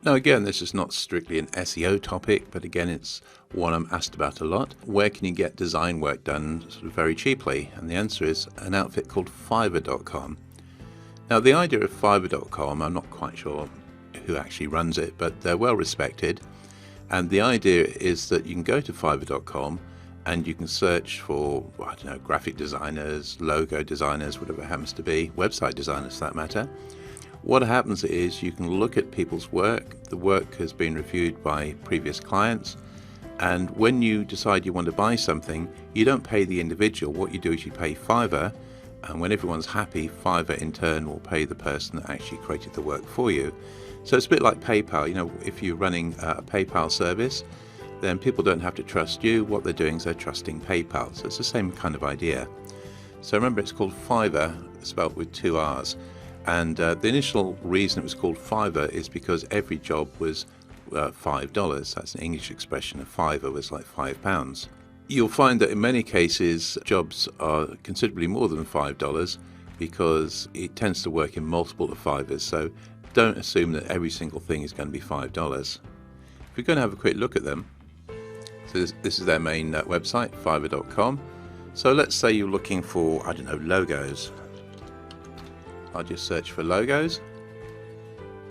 Now again, this is not strictly an SEO topic, but again it's one I'm asked about a lot. Where can you get design work done sort of very cheaply? And the answer is an outfit called Fiverr.com. Now the idea of Fiverr.com, I'm not quite sure who actually runs it, but they're well respected. And the idea is that you can go to Fiverr.com and you can search for, well, I don't know, graphic designers, logo designers, whatever it happens to be, website designers for that matter. What happens is you can look at people's work. The work has been reviewed by previous clients, and when you decide you want to buy something, you don't pay the individual. What you do is you pay Fiverr, and when everyone's happy, Fiverr in turn will pay the person that actually created the work for you. So it's a bit like PayPal. You know, if you're running a PayPal service, then people don't have to trust you. What they're doing is they're trusting PayPal. So it's the same kind of idea. So remember, it's called Fiverr, spelled with 2 R's. And the initial reason it was called Fiverr is because every job was $5. That's an English expression. A fiver was like £5. You'll find that in many cases jobs are considerably more than $5 because it tends to work in multiple of fivers. So don't assume that every single thing is going to be $5. If we're going to have a quick look at them, so this is their main website, Fiverr.com. So let's say you're looking for, I don't know, logos. I'll just search for logos.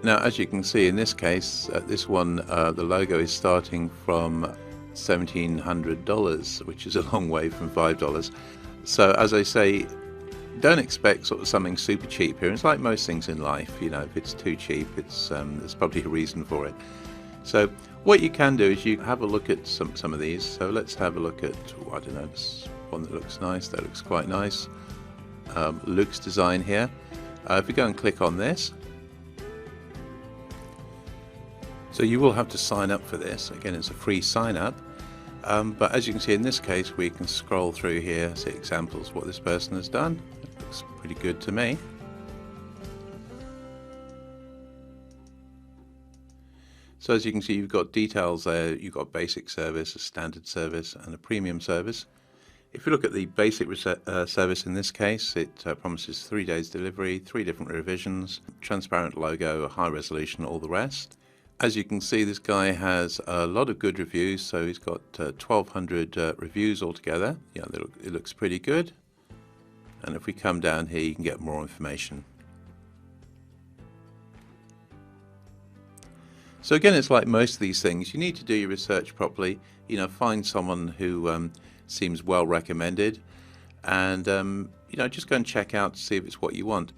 Now, as you can see in this case, this one, the logo is starting from $1,700, which is a long way from $5. So as I say, don't expect sort of something super cheap here. It's like most things in life, you know, if it's too cheap, there's probably a reason for it. So what you can do is you have a look at some of these. So let's have a look at, I don't know, this one that looks nice. That looks quite nice. Luke's design here. If we go and click on this, so you will have to sign up for this. Again, it's a free sign up, but as you can see in this case, we can scroll through here, see examples of what this person has done. It looks pretty good to me. So as you can see, you've got details there. You've got basic service, a standard service, and a premium service. If you look at the basic service in this case, it promises 3 days delivery, 3 different revisions, transparent logo, a high resolution, all the rest. As you can see, this guy has a lot of good reviews, so he's got 1,200 reviews altogether. Yeah, it looks pretty good. And if we come down here, you can get more information. So again, it's like most of these things. You need to do your research properly. You know, find someone who seems well recommended, and you know, just go and check out to see if it's what you want.